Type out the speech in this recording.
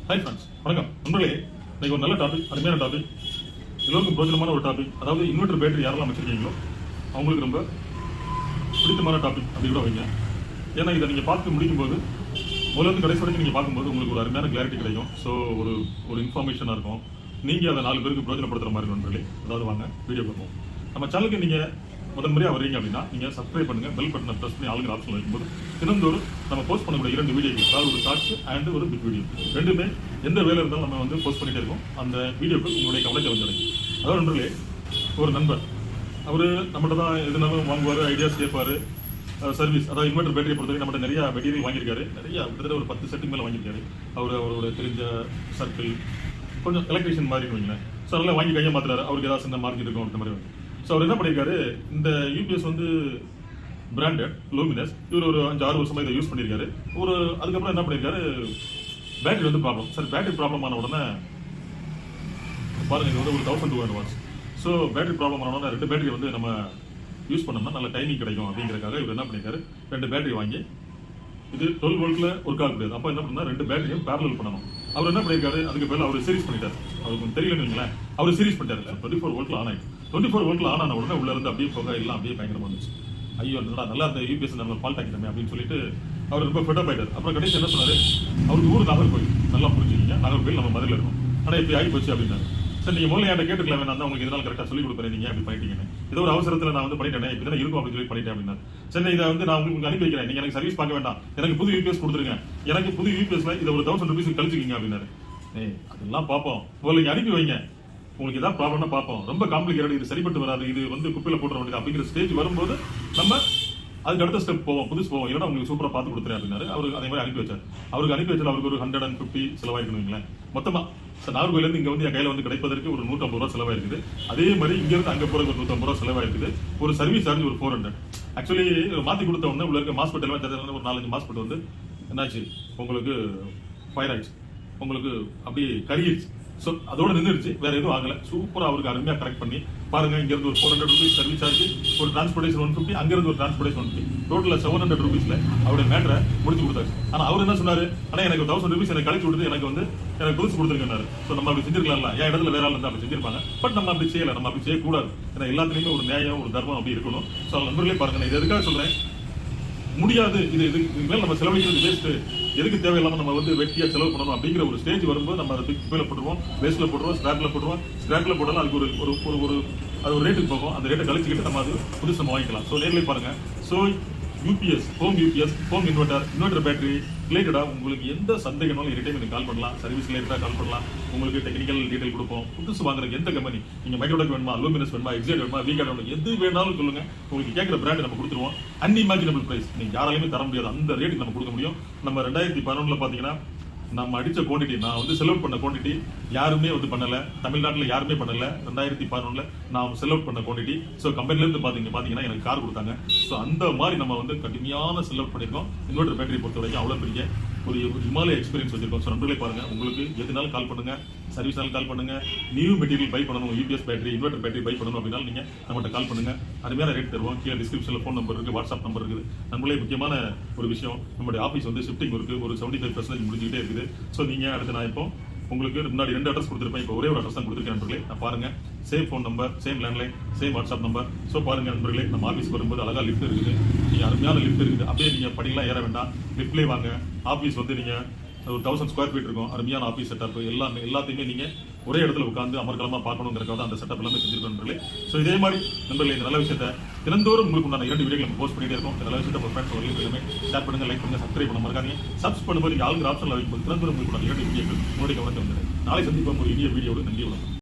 Hi friends, வணக்கம் நண்பர்களே. இன்னைக்கு ஒரு நல்ல டாபிக், அருமையான டாபிக், எல்லோருக்கும் பிரோஜனமான ஒரு டாபிக். அதாவது இன்வெர்டர் பேட்டரி யாரெல்லாம் வச்சிருக்கீங்களோ அவங்களுக்கு ரொம்ப பிடித்தமான டாபிக் அப்படி கூட வைங்க. ஏன்னா இதை நீங்கள் பார்த்து முடிக்கும்போது முதல்ல கடைசி வரைக்கும் நீங்கள் பார்க்கும்போது உங்களுக்கு ஒரு அருமையான கிளாரிட்டி கிடைக்கும். ஸோ ஒரு இன்ஃபர்மேஷனாக இருக்கும். நீங்கள் அதை 4 பேருக்கு பிரோஜனப்படுத்துகிற மாதிரி நண்பர்களே. அதாவது வாங்க வீடியோ பார்ப்போம். நம்ம சேனலுக்கு நீங்கள் முதல் முறையாக வரீங்க அப்படின்னா நீங்கள் சப்ஸ்கிரைப் பண்ணுங்கள், பெல் பட்டனை ப்ரெஸ் பண்ணி ஆளுங்கிற ஆப்ஷன் வைக்கும்போது தினந்தோறும் நம்ம போஸ்ட் பண்ணக்கூடிய 2 வீடியோக்கள், அதாவது ஒரு ஷார்ட்ஸ் அண்ட் ஒரு பிக் வீடியோ, ரெண்டுமே எந்த வேலை இருந்தாலும் நம்ம வந்து போஸ்ட் பண்ணிட்டே இருக்கோம். அந்த வீடியோக்கள் உங்களுடைய கவனத்தை வந்துடுங்க. அதாவது நண்பர்களே, ஒரு நண்பர் அவர் நம்மகிட்ட தான் எதுனாலும் வாங்குவார், ஐடியாஸ் கேட்பார், சர்வீஸ். அதாவது இன்வெர்டர் பேட்டரியை பொறுத்தவரை நம்மகிட்ட நிறைய மெட்டீரியல் வாங்கியிருக்காரு. நிறைய கிட்டத்தட்ட ஒரு 10 செட்டுக்கு மேலே வாங்கியிருக்காரு. அவரோட தெரிஞ்ச சர்க்கிள் கொஞ்சம் எலக்ட்ரிஷியன் மாதிரி வைங்களேன். ஸோ அதெல்லாம் வாங்கி கையை மாத்துறாரு. அவருக்கு ஏதாவது சின்ன மார்க்கெட் இருக்கும் அந்த மாதிரி வந்து. ஸோ அவர் என்ன பண்ணியிருக்காரு, இந்த யூபிஎஸ் வந்து பிராண்டட் லூமினஸ். இவர் ஒரு 5-6 வருஷமா இதை யூஸ் பண்ணியிருக்காரு. அதுக்கப்புறம் என்ன பண்ணியிருக்காரு, பேட்டரி வந்து ப்ராப்ளம். சார் பேட்டரி ப்ராப்ளம் ஆன உடனே பாருங்க, இது வந்து ஒரு 1200 வாட்ஸ். ஸோ பேட்டரி ப்ராப்ளம் ஆன உடனே 2 பேட்டரி வந்து நம்ம யூஸ் பண்ணோம்னா நல்ல டைமிங் கிடைக்கும் அப்படிங்கிறதுக்காக இவர் என்ன பண்ணியிருக்காரு, 2 பேட்டரி வாங்கி, இது 12 வோல்ட்ல ஒர்க் ஆக முடியாது. அப்போ என்ன பண்ணா 2 பேட்டரியும் பேரலல் பண்ணணும். அவர் என்ன பண்ணியிருக்காரு, அதுக்கு பேர் அவர் சீரிஸ் பண்ணிட்டார். அவருக்கு தெரியலன்னு வைங்களேன், அவர் சீரிஸ் பண்ணிட்டாரு. 24 வோல்ட்ல ஆன் ஆயிடுச்சு. 24 வோல்ட்ல ஆன் ஆன உடனே உள்ள இருந்து அப்படியே புகை எல்லாம் அப்படியே பயங்கரமா வந்துச்சு. ஐயோ நல்லா இருந்த யூபிஎஸ் நம்ம ஃபால்ட் ஆக்கிட்டோமே அப்படின்னு சொல்லிட்டு அவர் ரொம்ப ஃபெட்டப் ஆயிட்டார். அப்புறம் கடைசி என்ன சொன்னாரு, அவருக்கு ஊர் நாகர்கோயில், நல்லா புரிஞ்சுக்கிங்க, நாகர்கோயில் நம்ம மதுரையில் இருக்கும், ஆனால் இப்படி ஆகி போச்சு அப்படின்னாரு. சார் நீங்கள் முதல்ல என்கிட்ட கேட்டுக்கலாம், நான் தான் உங்களுக்கு இதனால் கரெக்டாக சொல்லிக் கொடுக்குறேன், நீங்கள் அப்படி பண்ணிட்டீங்கன்னு. ஏதோ ஒரு அவசரத்தில் நான் வந்து பண்ணிட்டேன், இப்படி தான் இருக்கும் அப்படின்னு சொல்லி பண்ணிட்டேன் அப்படின்னாரு. சரி, இதை வந்து நான் உங்களுக்கு அனுப்பி வைக்கிறேன், நீங்கள் எனக்கு சர்வீஸ் பார்க்க வேண்டாம், எனக்கு புது யூபிஎஸ் கொடுத்துருங்க, எனக்கு புது யூபிஎஸ்ல இதை ஒரு 1000 ரூபீஸ் கழிச்சுக்கிங்க அப்படின்னாரு. அதெல்லாம் பார்ப்போம், முதல்ல நீங்கள் அனுப்பி வைங்க, உங்களுக்கு ஏதாவது ப்ராப்ளம்னா பார்ப்போம், ரொம்ப காம்ப்ளிகேட்டட், இது சரிப்பட்டு வராது, இது வந்து குப்பையில் போட்டுற வேண்டியது அப்படிங்கிற ஸ்டேஜ் வரும்போது நம்ம அதுக்கு அடுத்த ஸ்டெப் போவோம், புதுசு போவோம், இல்லைன்னா உங்களுக்கு சூப்பராக பார்த்து கொடுத்துறேன் அப்படின்னாரு. அவருக்கு அதே மாதிரி அனுப்பி வச்சார். அவருக்கு அனுப்பி வச்சால் அவருக்கு ஒரு 150 செலவாயிருக்கணும் மொத்தமா. சார் நாகர்கோயிலேருந்து இங்கே வந்து என் கையில் வந்து கிடைப்பதற்கு ஒரு 150 ரூபா செலவாயிருக்குது. அதே மாதிரி இங்கேருந்து அங்கே போகிறதுக்கு ஒரு 150 ரூபா செலவாயிருக்குது. ஒரு சர்வீஸ் சார்ஜ் ஒரு 400. ஆக்சுவலி மாற்றி கொடுத்த உடனே உள்ள இருக்க மாஸ்பெட் ஒரு 4-5 மாஸ்பெட் வந்து என்னாச்சு, உங்களுக்கு ஃபயர் ஆயிடுச்சு, உங்களுக்கு அப்படியே கருகிடுச்சு. ஸோ அதோட நின்றுச்சு, வேற எதுவும் ஆகலை. சூப்பராக அவருக்கு அருமையாக கரெக்ட் பண்ணி பாருங்க, இங்கிருந்து ஒரு 400 ரூபீஸ் சர்வீஸ் சார்ஜ், ஒரு டிரான்ஸ்போர்டேஷன் 150, அங்கிருந்து ஒரு டிரான்ஸ்போர்டேஷன் 150, டோட்டலாக 700 ரூபீஸ்ல அவருடைய மேட்டரை முடிச்சு கொடுத்தாரு. ஆனால் அவர் என்ன சொன்னாரு, ஆனால் எனக்கு 1000 ரூபீஸ் எனக்கு கழிச்சு கொடுத்து எனக்கு புதுசு கொடுத்துருக்காரு. ஸோ நம்ம அப்படி செஞ்சிருக்கலாம்ல, என் இடத்துல வேற ஆள் இருந்தால் அப்படி செஞ்சிருப்பாங்க. பட் நம்ம அப்படி செய்யலை, நம்ம அப்படி செய்யக்கூடாது. ஏன்னா எல்லாத்துலேயுமே ஒரு நியாயம், ஒரு தர்மம் அப்படி இருக்கணும். ஸோ நண்பர்களே பாருங்க, நான் இது எதுக்காக சொல்றேன், முடியாது, இது மேல நம்ம செலவழிக்கிறது வேஸ்ட், எதுக்கு தேவையில்லாம நம்ம வந்து வெட்டியா செலவு பண்ணணும் அப்படிங்கிற ஒரு ஸ்டேஜ் வரும்போது நம்ம அதை குப்பையில போட்டுருவோம், வேஸ்ட்ல போட்டுருவோம், ஸ்கிராப்ல போட்டாலும் அதுக்கு ஒரு அது ஒரு ரேட்டுக்கு போகும். அந்த ரேட்டை கழிச்சுக்கிட்டு நம்ம அது புதுசு நம்ம வாங்கிக்கலாம். ஸோ நேர்ல பாருங்க. So UPS, home inverter battery ரிலேட்டடா உங்களுக்கு எந்த சந்தேகம்னாலும் எனி டைம் எனக்கு கால் பண்ணலாம். சர்வீஸ் ரிலேட்டடா கால் பண்ணலாம். உங்களுக்கு டெக்னிக்கல் டீடைல் கொடுப்போம். புதுசு வாங்குறதுக்கு எந்த கம்பெனி, நீங்க மைக்ரோடெக் வேணுமா, லூமினஸ் வேணுமா, எக்ஸைட் வேணுமா, விகார்ட் வேணுமா, எது வேணாலும் சொல்லுங்க. உங்களுக்கு கேட்கிற பிராண்ட் நம்ம கொடுத்துருவோம். அன்இமேஜினபிள் பிரைஸ், நீங்க யாராலையுமே தர முடியாது, அந்த ரேட்டுக்கு நம்ம கொடுக்க முடியும். நம்ம 2011 பாத்தீங்கன்னா நம்ம அடிச்ச குவான்டிட்டி, நான் வந்து செலவு பண்ண குவான்டிட்டி யாருமே வந்து பண்ணல, தமிழ்நாட்டில் யாருமே பண்ணல. 2011 நான் செலவு பண்ண குவான்டிட்டி. ஸோ கம்பெனில இருந்து பாத்தீங்கன்னா எனக்கு கார் கொடுத்தாங்க. ஸோ அந்த மாதிரி நம்ம வந்து கடுமையான செலவு பண்ணியிருக்கோம். இன்வெர்டர் பேட்டரி பொறுத்த வரைக்கும் அவ்வளோ பெரிய ஒரு இமாலய எக்ஸ்பீரியன்ஸ் வச்சிருக்கோம். ஸோ நண்பர்களே பாருங்க, உங்களுக்கு எதுனாலும் கால் பண்ணுங்க, சர்வீஸ்னாலும் கால் பண்ணுங்க, நியூ மெட்டீரியல் பை பண்ணணும், UPS battery, inverter battery buy பண்ணணும் அப்படின்னா நீங்க நம்மகிட்ட கால் பண்ணுங்க. அருமையான ரேட் தருவோம். கீழே டிஸ்கிரிப்ஷன்ல ஃபோன் நம்பர் இருக்கு, வாட்ஸ்அப் நம்பர் இருக்குது. நம்மளே முக்கியமான ஒரு விஷயம், நம்மளுடைய ஆஃபீஸ் வந்து ஷிஃப்டிங் இருக்கு, ஒரு 75% முடிஞ்சுக்கிட்டே இருக்குது. ஸோ நீங்க அடுத்து நான் இப்போ உங்களுக்கு முன்னாடி 2 அட்ரஸ் கொடுத்துருப்பேன், இப்போ ஒரே ஒரு அட்ரஸ் தான் கொடுத்துருக்கேன் நண்பர்களே. நான் பாருங்க, same phone number, same landline, same WhatsApp number. So பாருங்க நண்பர்களே, நம்ம ஆஃபீஸ் வரும்போது அழகா லிஃப்ட் இருக்குது, நீங்க அருமையான லிஃப்ட் இருக்குது. அப்படியே நீங்க படிக்கலாம் ஏற வேண்டாம், லிஃப்ட்லேயே வாங்க. ஆஃபீஸ் வந்து நீங்க ஒரு 1000 ஸ்கொயர் ஃபீட் இருக்கும், அருமையான ஆஃபீஸ் செட்டப், எல்லாத்தையுமே நீங்க ஒரே இடத்துல உட்காந்து அமர்க்கலமா பார்க்கணுங்கிறக்காக அந்த செட்டப் எல்லாமே செஞ்சிருக்கோம் நண்பர்களே. ஸோ இதே மாதிரி நண்பர்களே, இந்த நல்ல விஷயத்தை தினந்தோறும் உங்களுக்கு நான் 2 வீடியோக்கள் நம்ம போஸ்ட் பண்ணிட்டே இருக்கோம். இந்த நல்ல விஷயத்தை ஃப்ரெண்ட்ஸ் எல்லாமே ஷேர் பண்ணுங்க, லைக் பண்ணுங்க, சப்ஸ்கிரைப் பண்ண மறக்காதீங்க. சப்ஸ் பண்ணும்போது ஆளுங்கிற ஆப்ஷன்ல வைக்கும்போது தினந்தோறும் உங்களுக்கு 2 வீடியோக்கள் உங்களுடைய கவனத்தை வந்துடுறேன். நாளை சந்திப்போம் ஒரு இனிய வீடியோடு. நன்றி, வணக்கம்.